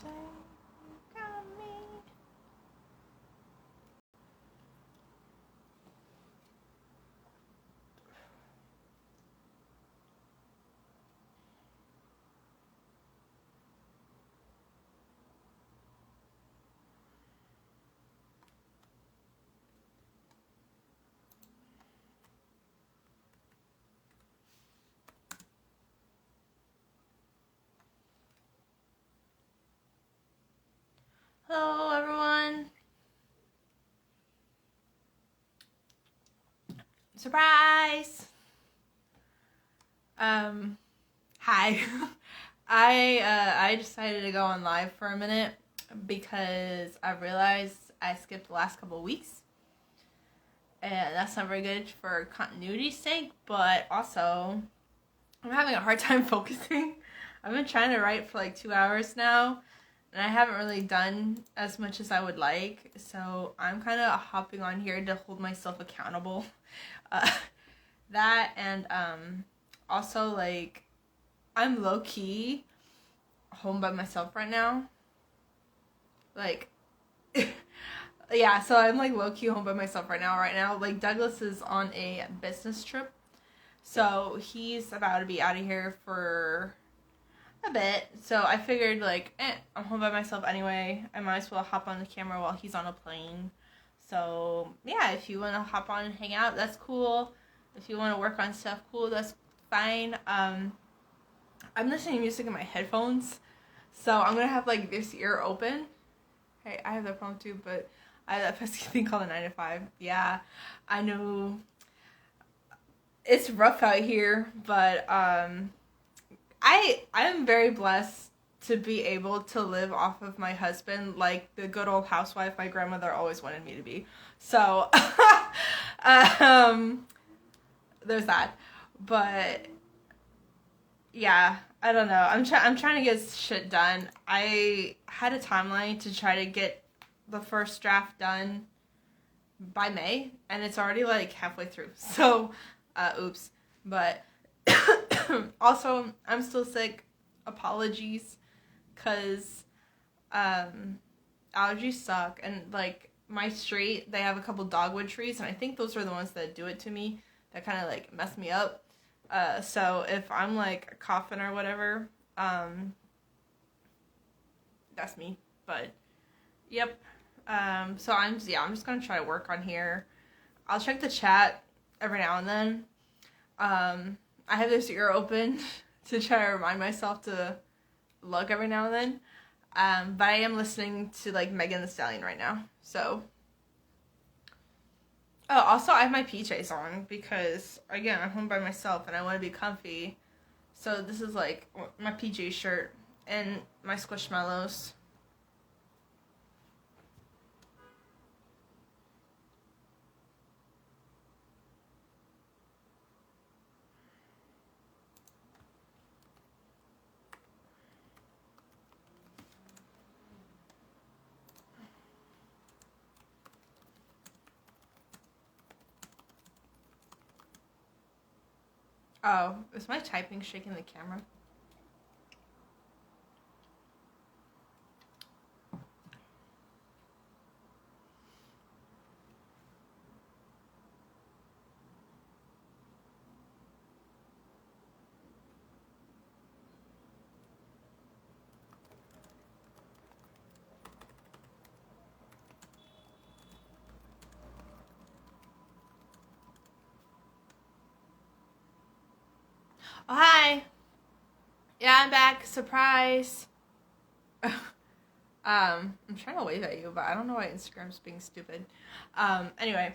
Say you got me. Hello, everyone. Surprise! Hi. I decided to go on live for a minute because I realized I skipped the last couple of weeks. And that's not very good for continuity's sake, but also I'm having a hard time focusing. I've been trying to write for like 2 hours now, and I haven't really done as much as I would like, so I'm kind of hopping on here to hold myself accountable. That and also, like, I'm low-key home by myself right now. Like, yeah, so I'm like low-key home by myself right now. Like, Douglas is on a business trip, so he's about to be out of here for a bit. So I figured, like, I'm home by myself anyway. I might as well hop on the camera while he's on a plane. So, yeah, if you want to hop on and hang out, that's cool. If you want to work on stuff, cool, that's fine. I'm listening to music in my headphones, so I'm going to have, like, this ear open. Hey, I have that phone too, but I have that pesky thing called a 9 to 5. Yeah, I know it's rough out here, but I'm very blessed to be able to live off of my husband like the good old housewife my grandmother always wanted me to be. So, there's that. But yeah, I don't know. I'm trying to get shit done. I had a timeline to try to get the first draft done by May, and it's already like halfway through. So, oops. But also, I'm still sick. Apologies, cause allergies suck, and like my street, they have a couple dogwood trees, and I think those are the ones that do it to me. That kind of like mess me up. So if I'm like coughing or whatever, that's me. But yep. So I'm just gonna try to work on here. I'll check the chat every now and then. I have this ear open to try to remind myself to look every now and then. But I am listening to like Megan Thee Stallion right now. So. Oh, also I have my PJs on because, again, I'm home by myself and I want to be comfy. So this is like my PJ shirt and my Squishmallows. Oh, is my typing shaking the camera? Oh, hi. Yeah, I'm back. Surprise. I'm trying to wave at you, but I don't know why Instagram's being stupid. Anyway.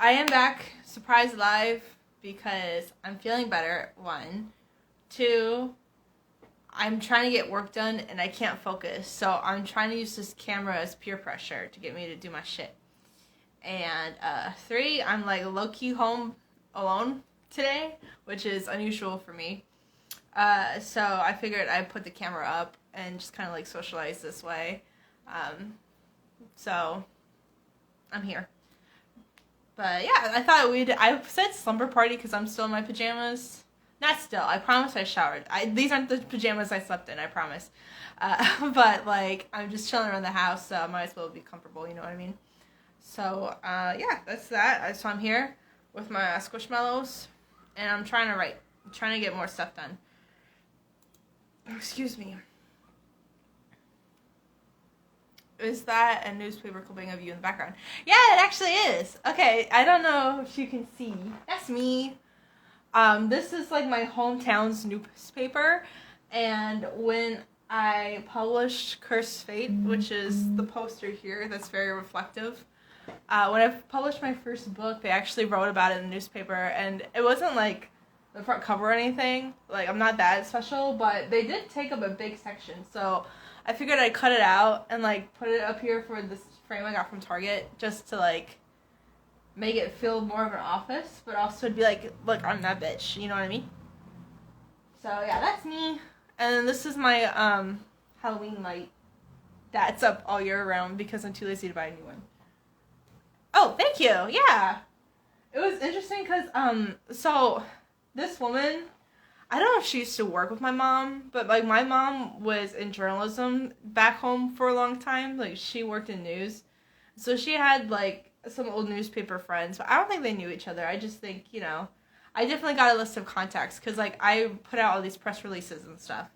I am back. Surprise live because I'm feeling better. 1. 2. I'm trying to get work done and I can't focus. So I'm trying to use this camera as peer pressure to get me to do my shit. And 3, I'm like low-key home alone today, which is unusual for me. So I figured I'd put the camera up and just kind of like socialize this way. So I'm here. But yeah, I thought I said slumber party because I'm still in my pajamas. Not still. I promise I showered. These aren't the pajamas I slept in, I promise. But, like, I'm just chilling around the house, so I might as well be comfortable, you know what I mean? So, yeah, that's that. So I'm here with my Squishmallows, and I'm trying to write. I'm trying to get more stuff done. Oh, excuse me. Is that a newspaper clipping of you in the background? Yeah, it actually is. Okay, I don't know if you can see. That's me. This is like my hometown's newspaper, and when I published Cursed Fate, which is the poster here that's very reflective, when I published my first book, they actually wrote about it in the newspaper, and it wasn't like the front cover or anything. Like, I'm not that special, but they did take up a big section, so I figured I'd cut it out and, like, put it up here for this frame I got from Target, just to, like, make it feel more of an office, but also be like, look, I'm that bitch, you know what I mean? So, yeah, that's me. And then this is my, Halloween light that's up all year round because I'm too lazy to buy a new one. Oh, thank you, yeah. It was interesting because, so, this woman, I don't know if she used to work with my mom, but, like, my mom was in journalism back home for a long time. Like, she worked in news. So she had, like, some old newspaper friends, but I don't think they knew each other. I just think, you know, I definitely got a list of contacts because, like, I put out all these press releases and stuff,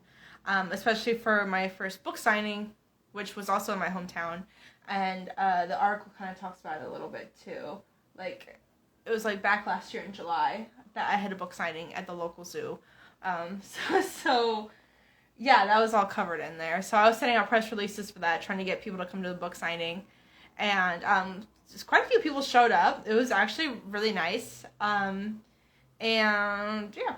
especially for my first book signing, which was also in my hometown, and the article kind of talks about it a little bit, too. Like, it was, like, back last year in July that I had a book signing at the local zoo. So, yeah, that was all covered in there. So I was sending out press releases for that, trying to get people to come to the book signing, and, just quite a few people showed up. It was actually really nice. And yeah.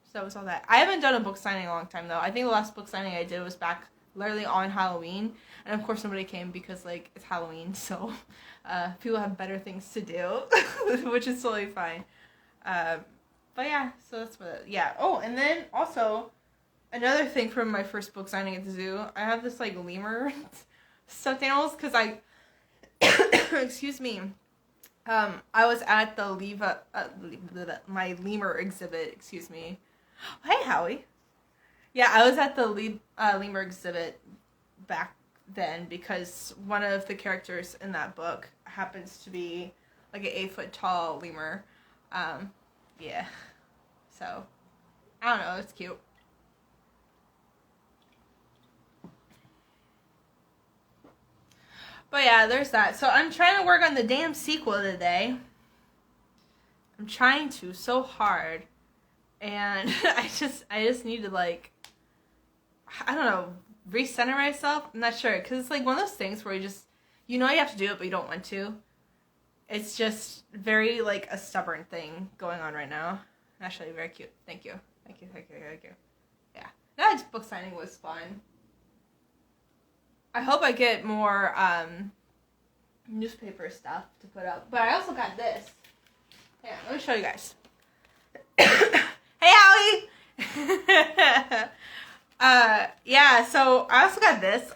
So that was all that. I haven't done a book signing in a long time, though. I think the last book signing I did was back literally on Halloween. And of course nobody came because, like, it's Halloween, so people have better things to do, which is totally fine. But yeah, so that's what, yeah. Oh, and then also, another thing from my first book signing at the zoo, I have this, like, lemur stuffed animals, because I excuse me. I was at the my lemur exhibit. Excuse me. Hey, Howie. Yeah, I was at the lemur exhibit back then because one of the characters in that book happens to be like an 8-foot tall lemur. Yeah. So, I don't know. It's cute. But yeah, there's that. So I'm trying to work on the damn sequel today. I'm trying to so hard. And I just need to, like, I don't know, recenter myself. I'm not sure. Because it's like one of those things where you know you have to do it, but you don't want to. It's just very, like, a stubborn thing going on right now. Actually, very cute. Thank you. Thank you. Yeah. That book signing was fun. I hope I get more newspaper stuff to put up. But I also got this. Yeah, let me show you guys. Hey, Howie! Yeah, so I also got this.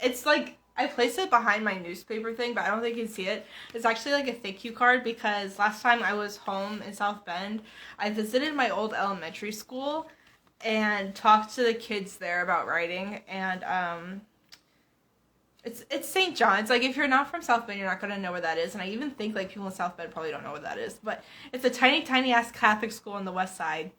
It's like, I placed it behind my newspaper thing, but I don't think you can see it. It's actually like a thank you card because last time I was home in South Bend, I visited my old elementary school and talked to the kids there about writing, and it's St. John's. Like, if you're not from South Bend, you're not going to know where that is. And I even think, like, people in South Bend probably don't know what that is. But it's a tiny, tiny-ass Catholic school on the west side.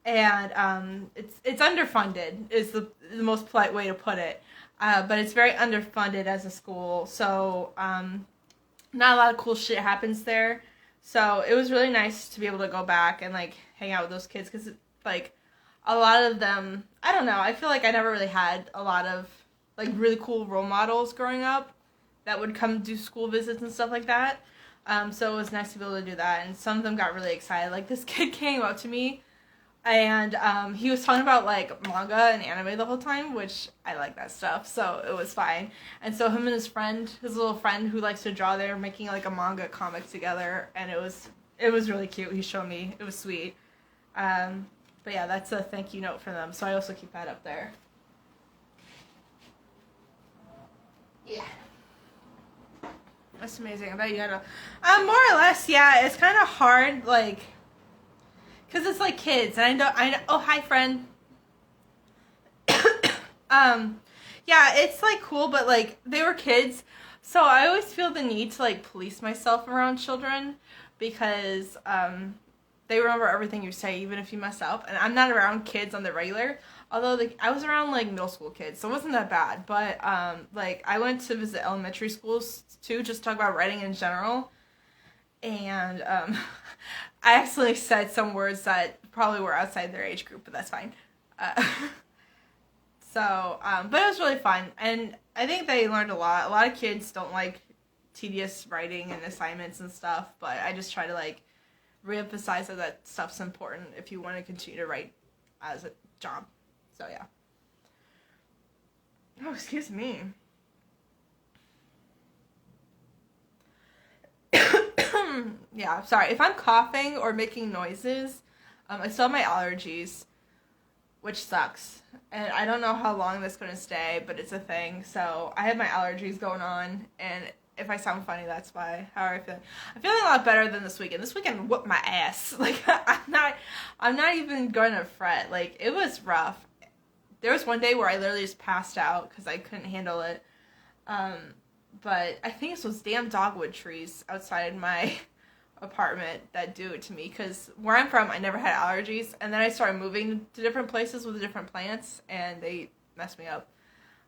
And it's underfunded is the most polite way to put it. But it's very underfunded as a school. So not a lot of cool shit happens there. So it was really nice to be able to go back and, like, hang out with those kids. Because, like, a lot of them, I don't know. I feel like I never really had a lot of, like, really cool role models growing up that would come do school visits and stuff like that. So it was nice to be able to do that. And some of them got really excited. Like, this kid came up to me, and he was talking about, like, manga and anime the whole time, which I like that stuff, so it was fine. And so him and his little friend who likes to draw, they're making, like, a manga comic together, and it was really cute. He showed me. It was sweet. But yeah, that's a thank you note for them, so I also keep that up there. Yeah. That's amazing. I bet you had more or less, yeah, it's kind of hard, like, Cause it's like kids, and I know. Oh, hi, friend. Yeah, it's like cool, but like they were kids, so I always feel the need to like police myself around children because they remember everything you say, even if you mess up. And I'm not around kids on the regular. Although like I was around like middle school kids, so it wasn't that bad. But like I went to visit elementary schools too, just to talk about writing in general. And I accidentally said some words that probably were outside their age group, but that's fine. Uh, so, but it was really fun, and I think they learned a lot. A lot of kids don't like tedious writing and assignments and stuff, but I just try to like reemphasize that that stuff's important if you want to continue to write as a job. So yeah. Oh, excuse me. Yeah, sorry. If I'm coughing or making noises, I still have my allergies, which sucks. And I don't know how long that's going to stay, but it's a thing. So I have my allergies going on, and if I sound funny, that's why. How are I feeling? I'm feeling a lot better than this weekend. This weekend whooped my ass. Like I'm not even going to fret. Like it was rough. There was one day where I literally just passed out because I couldn't handle it. Um, but I think it's those damn dogwood trees outside my apartment that do it to me, because where I'm from I never had allergies, and then I started moving to different places with different plants and they messed me up.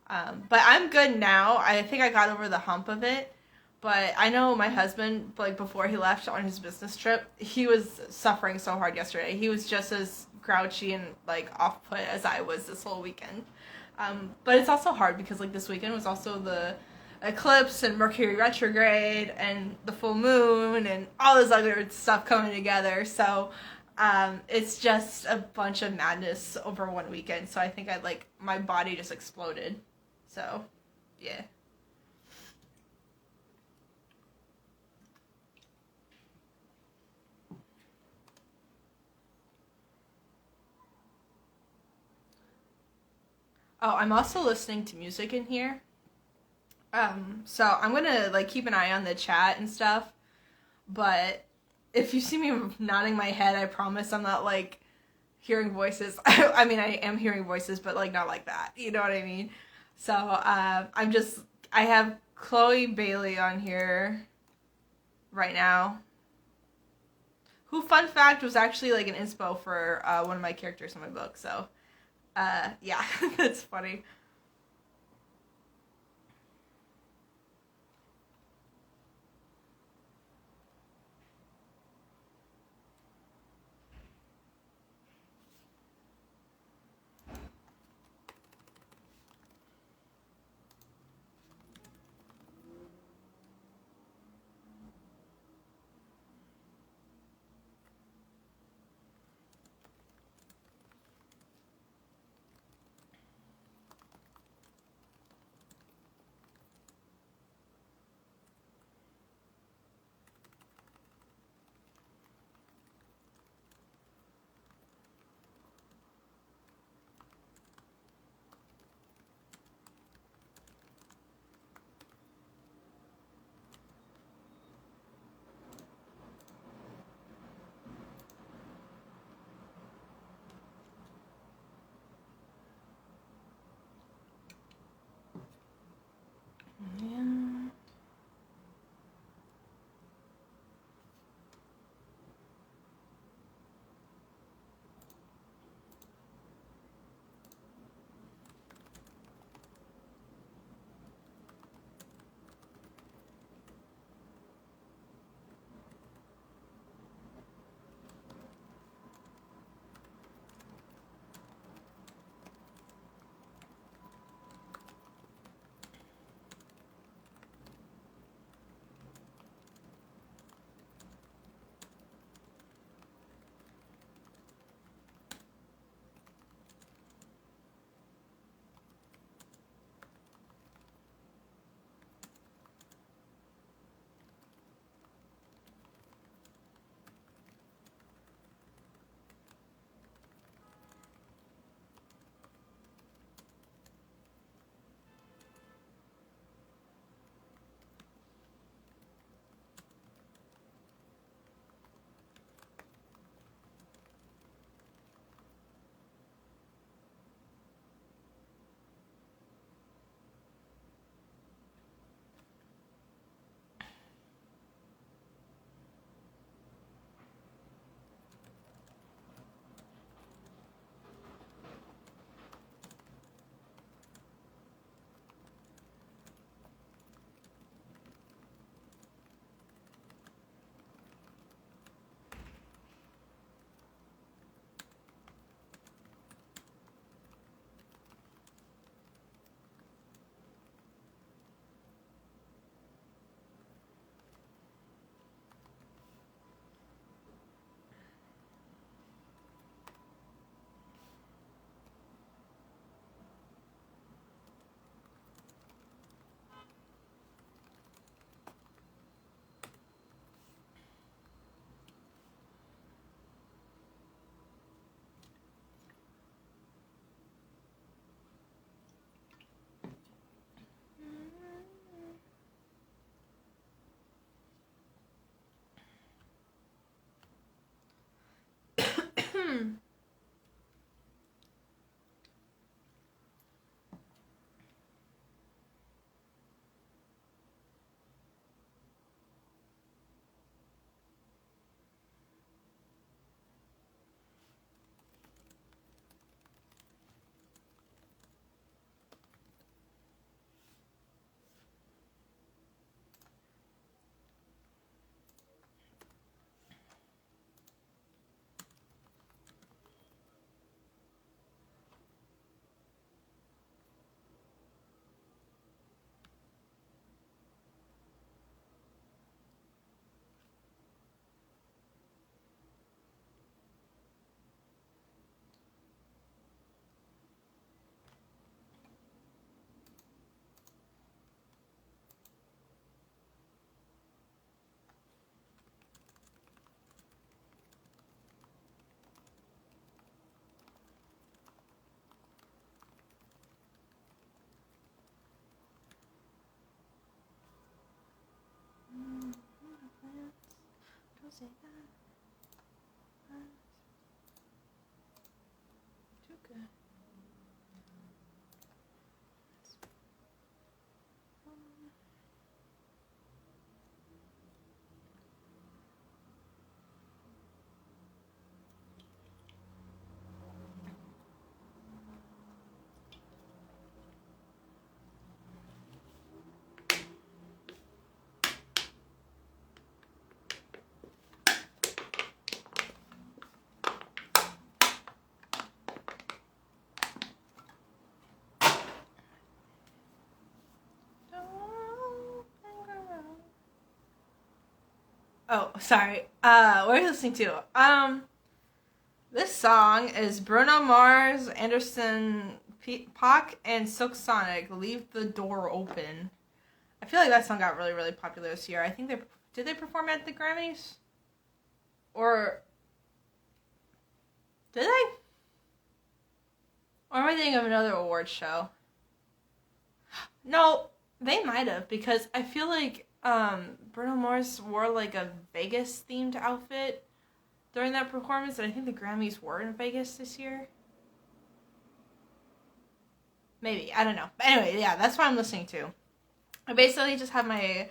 But I'm good now. I think I got over the hump of it, but I know my husband, like before he left on his business trip, he was suffering so hard yesterday. He was just as grouchy and like off put as I was this whole weekend. But it's also hard because like this weekend was also the eclipse and Mercury retrograde and the full moon and all this other stuff coming together. So it's just a bunch of madness over one weekend. So I think I like my body just exploded. So yeah. Oh, I'm also listening to music in here. So I'm gonna like keep an eye on the chat and stuff. But if you see me nodding my head, I promise I'm not like hearing voices. I mean, I am hearing voices, but like not like that. You know what I mean? So I have Chloe Bailey on here right now. Who, fun fact, was actually like an inspo for one of my characters in my book. So yeah, that's funny. Oh, sorry. What are you listening to? This song is Bruno Mars, Anderson .Paak, and Silk Sonic, Leave the Door Open. I feel like that song got really, really popular this year. I think did they perform at the Grammys? Or did they? Or am I thinking of another award show? No, they might have, because I feel like Bruno Mars wore like a Vegas themed outfit during that performance, and I think the Grammys were in Vegas this year. Maybe, I don't know. But anyway, yeah, that's what I'm listening to. I basically just have my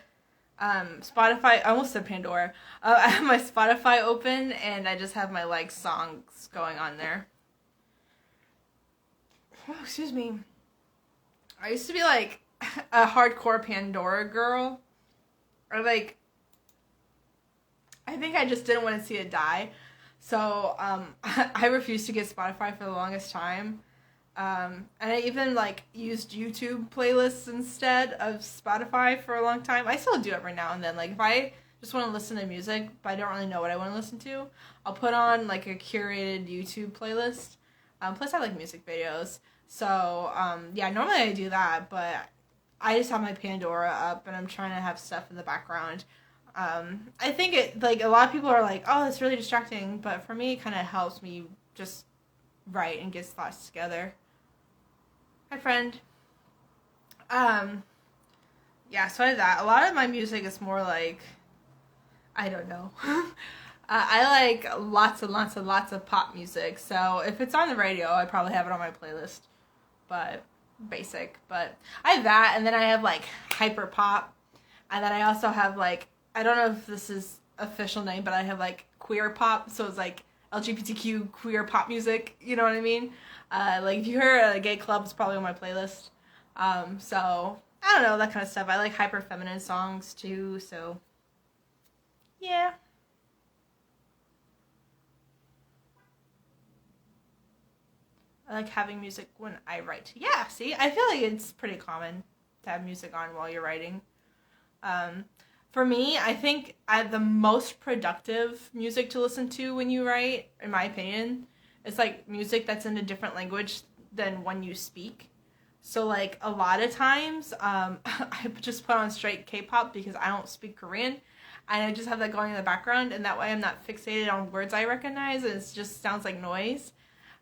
Spotify, I almost said Pandora. I have my Spotify open, and I just have my like songs going on there. Oh, excuse me. I used to be like a hardcore Pandora girl. Or like, I think I just didn't want to see it die. So I refused to get Spotify for the longest time. And I even like used YouTube playlists instead of Spotify for a long time. I still do every now and then. Like if I just want to listen to music, but I don't really know what I want to listen to, I'll put on like a curated YouTube playlist. Plus I like music videos. So yeah, normally I do that, but I just have my Pandora up and I'm trying to have stuff in the background. I think it, like, a lot of people are like, oh, it's really distracting, but for me, it kind of helps me just write and get thoughts together. Hi, friend. Yeah, so I have that. A lot of my music is more like, I don't know. I like lots and lots and lots of pop music, so if it's on the radio, I probably have it on my playlist, but basic. But I have that, and then I have, like, hyper pop, and then I also have, like, I don't know if this is official name, but I have like queer pop, so it's like LGBTQ queer pop music, you know what I mean? Like if you hear a gay club, it's probably on my playlist. So I don't know, that kind of stuff. I like hyper feminine songs too, so yeah. I like having music when I write. Yeah, see, I feel like it's pretty common to have music on while you're writing. For me, I think the most productive music to listen to when you write, in my opinion, is like music that's in a different language than one you speak. So like a lot of times, I just put on straight K-pop because I don't speak Korean, and I just have that going in the background, and that way I'm not fixated on words I recognize, and it just sounds like noise.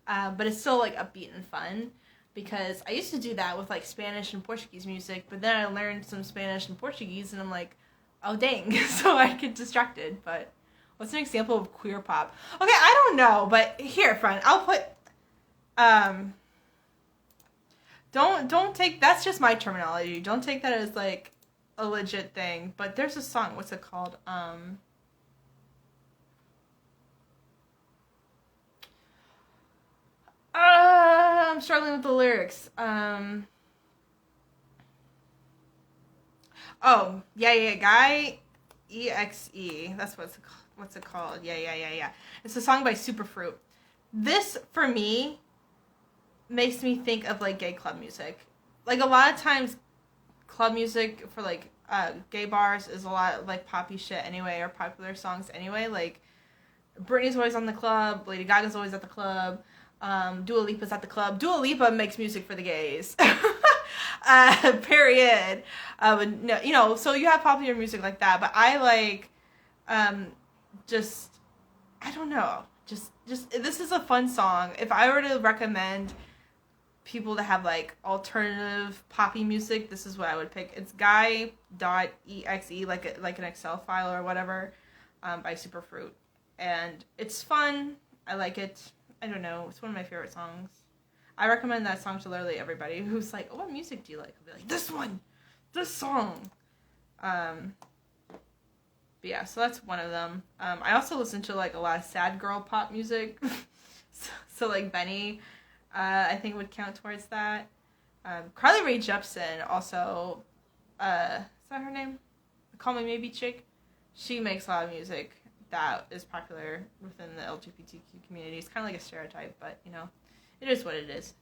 But it's still like upbeat and fun. Because I used to do that with like Spanish and Portuguese music, but then I learned some Spanish and Portuguese, and I'm like, oh dang, so I get distracted. But what's an example of queer pop? Okay, I don't know, but here, friend, I'll put, don't take, that's just my terminology. Don't take that as like a legit thing. But there's a song, what's it called? I'm struggling with the lyrics. Oh, yeah, Guy EXE. That's what's it called? Yeah. It's a song by Superfruit. This, for me, makes me think of, like, gay club music. Like, a lot of times, club music for, like, gay bars is a lot of, like, poppy shit anyway, or popular songs anyway. Like, Britney's always on the club, Lady Gaga's always at the club, Dua Lipa's at the club. Dua Lipa makes music for the gays. Period. No, you know, so you have popular music like that, but I like, just, I don't know, just, this is a fun song. If I were to recommend people to have, like, alternative poppy music, this is what I would pick. It's guy.exe, like an Excel file or whatever. by Superfruit. And it's fun. I like it. I don't know. It's one of my favorite songs. I recommend that song to literally everybody who's like, oh, what music do you like? I'll be like, this one! This song! But yeah, so that's one of them. I also listen to like a lot of sad girl pop music. so like Benny, I think would count towards that. Carly Rae Jepsen also, is that her name? Call Me Maybe chick. She makes a lot of music that is popular within the LGBTQ community. It's kind of like a stereotype, but you know, it is what it is.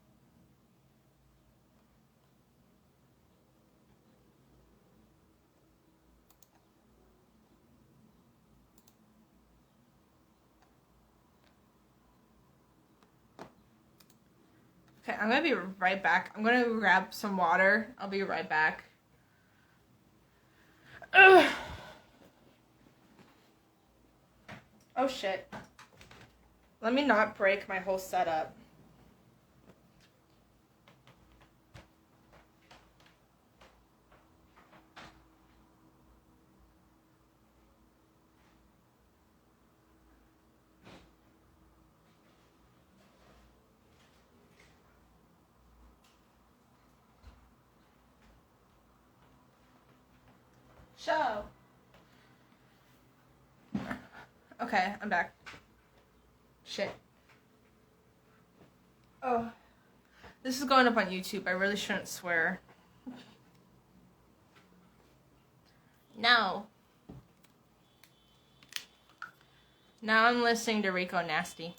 Okay, I'm gonna be right back. I'm gonna grab some water. I'll be right back. Ugh. Oh shit. Let me not break my whole setup. Show. Okay, I'm back. Shit. Oh. This is going up on YouTube. I really shouldn't swear. No. Now I'm listening to Rico Nasty.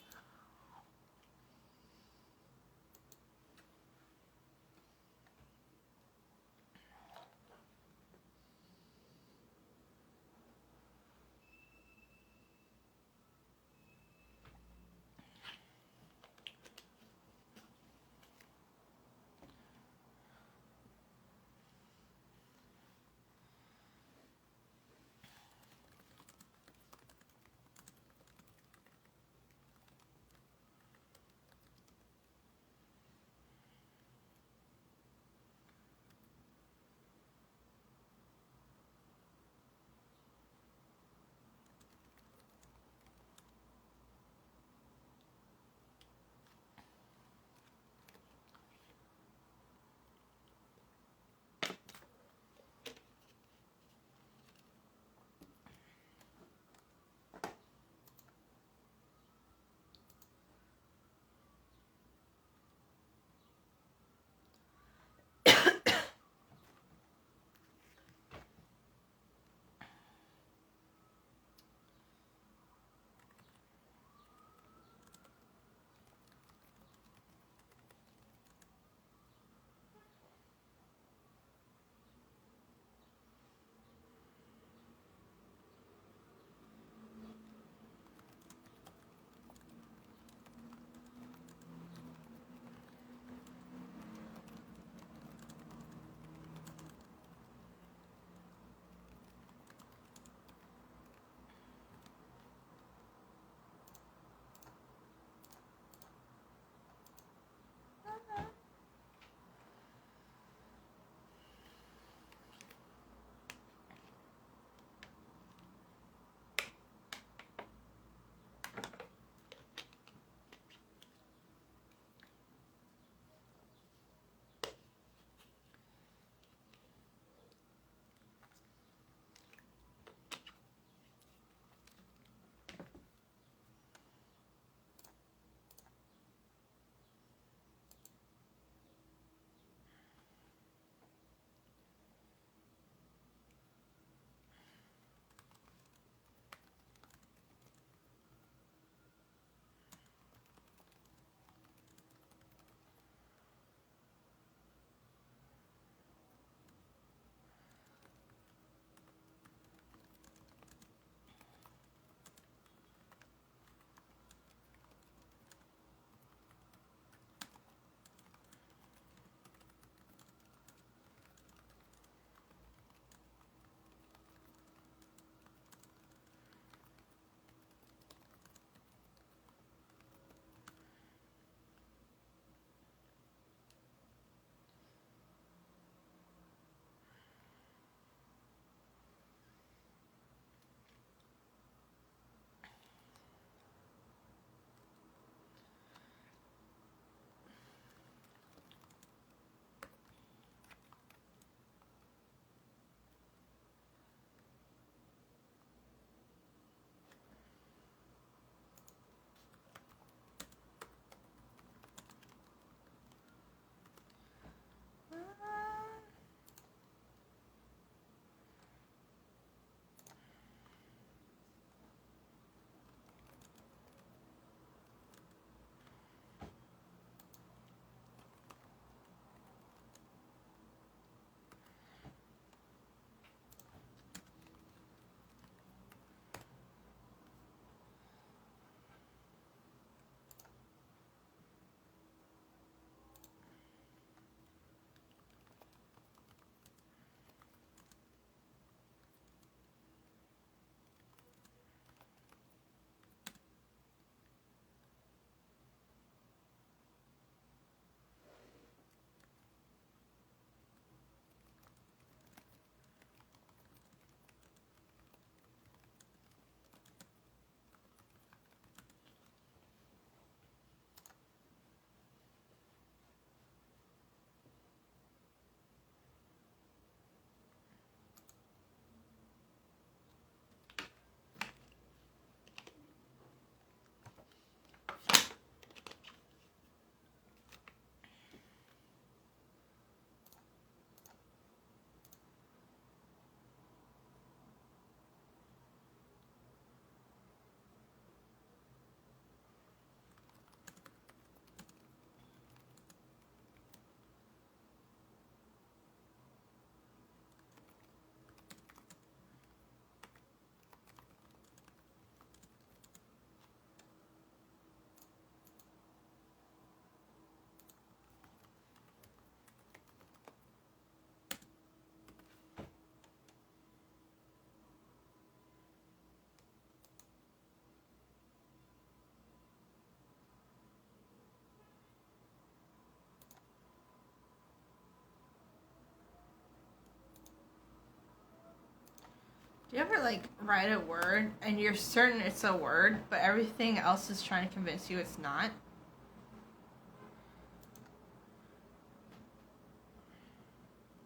Do you ever like write a word and you're certain it's a word, but everything else is trying to convince you it's not?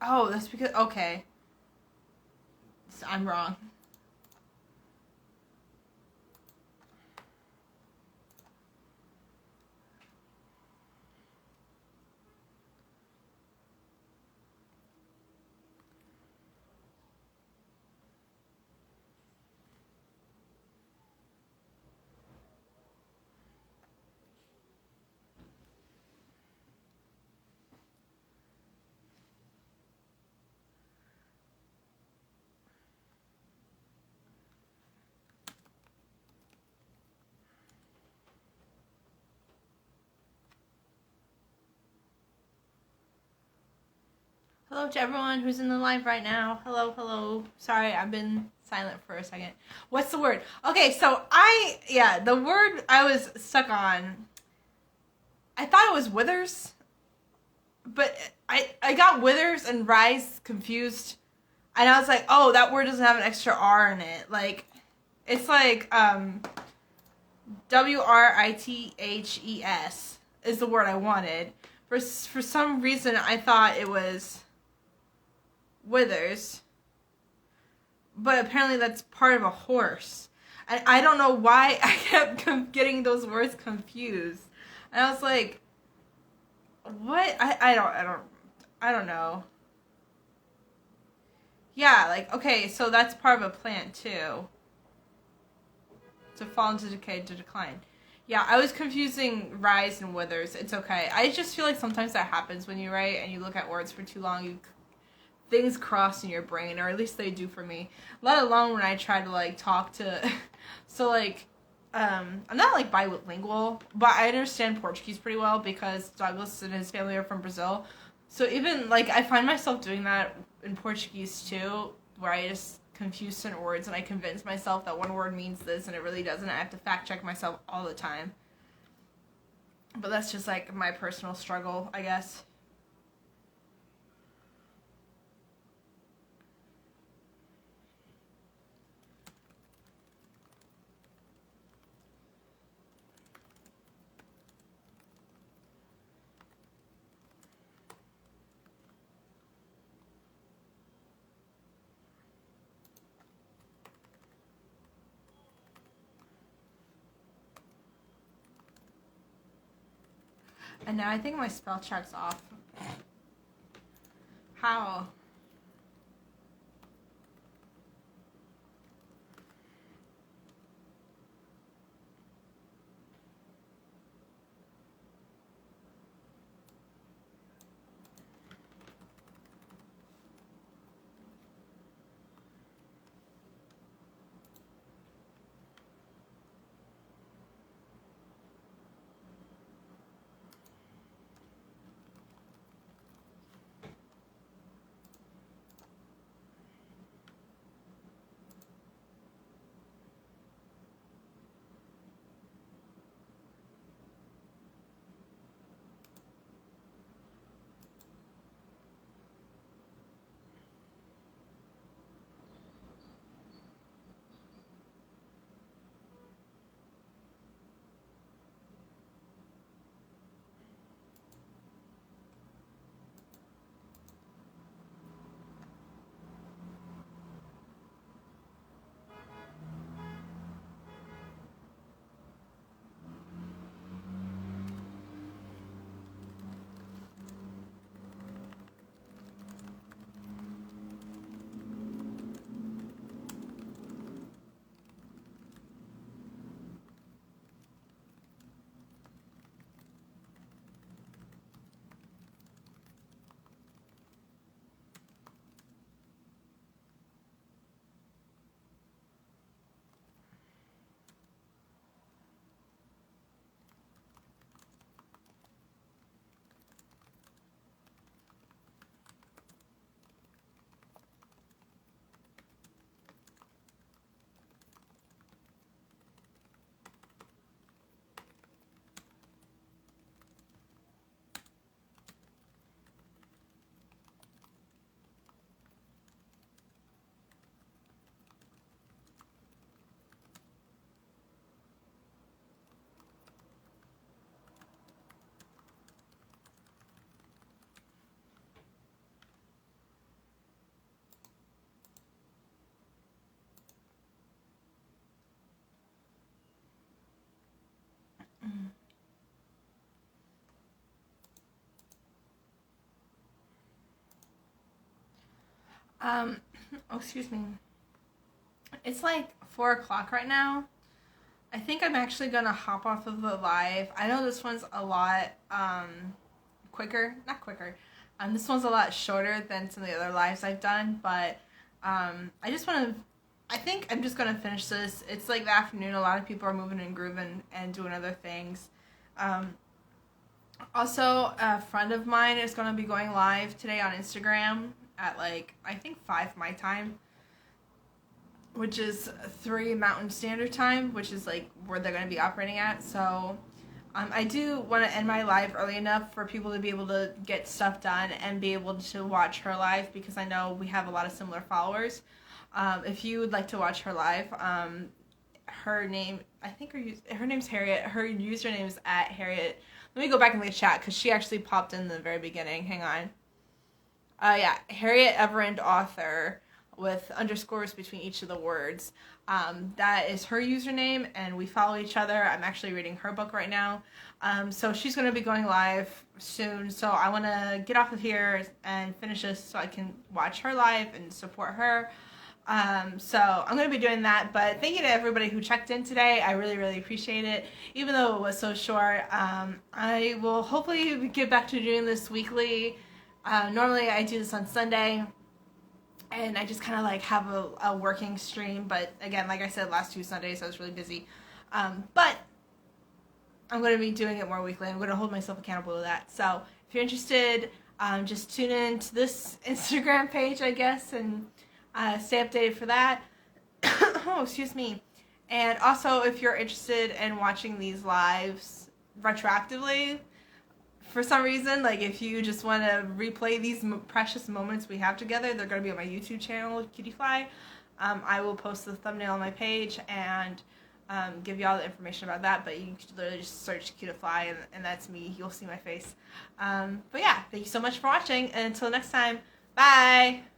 Oh, that's because, okay. So I'm wrong. Hello to everyone who's in the live right now. Hello, hello. Sorry, I've been silent for a second. What's the word? Okay, so the word I was stuck on, I thought it was withers, but I got withers and rise confused. And I was like, oh, that word doesn't have an extra R in it. Like, it's like, WRITHES is the word I wanted. For some reason, I thought it was withers, but apparently that's part of a horse, and I don't know why I kept getting those words confused, and I was like, what? I don't know. Yeah, like, okay, so that's part of a plant too, to fall into decay, to decline. Yeah, I was confusing rise and withers. It's okay. I just feel like sometimes that happens when you write and you look at words for too long. Things cross in your brain, or at least they do for me. Let alone when I try to like talk to, so like, I'm not like bilingual, but I understand Portuguese pretty well because Douglas and his family are from Brazil. So even like I find myself doing that in Portuguese too, where I just confuse certain words and I convince myself that one word means this and it really doesn't. I have to fact check myself all the time. But that's just like my personal struggle, I guess. And now I think my spell check's off. How? Oh, excuse me. It's like 4 o'clock right now. I think I'm actually gonna hop off of the live. I know this one's a lot quicker, not quicker. This one's a lot shorter than some of the other lives I've done, but I just want to. I think I'm just gonna finish this. It's like the afternoon. A lot of people are moving and grooving and doing other things. Also, a friend of mine is gonna be going live today on Instagram at like I think 5 my time, which is 3 Mountain Standard Time, which is like where they're going to be operating at. So I do want to end my live early enough for people to be able to get stuff done and be able to watch her live, because I know we have a lot of similar followers. If you would like to watch her live, her name, I think her name's Harriet. Her username is @Harriet. Let me go back in the chat because she actually popped in the very beginning. Hang on. Yeah, Harriet Everend Author, with underscores between each of the words. That is her username, and we follow each other. I'm actually reading her book right now. So she's going to be going live soon. So I want to get off of here and finish this so I can watch her live and support her. So I'm going to be doing that. But thank you to everybody who checked in today. I really, really appreciate it. Even though it was so short, I will hopefully get back to doing this weekly. Normally I do this on Sunday. And I just kind of like have a working stream. But again, like I said, last 2 Sundays I was really busy. But I'm going to be doing it more weekly. I'm going to hold myself accountable to that. So if you're interested, just tune in to this Instagram page, I guess, and stay updated for that. Oh, excuse me. And also, if you're interested in watching these lives retroactively, for some reason, like if you just want to replay these precious moments we have together, they're going to be on my YouTube channel, Cutiefly. I will post the thumbnail on my page and give you all the information about that, but you can literally just search Cutiefly and that's me. You'll see my face. But yeah, thank you so much for watching, and until next time, bye!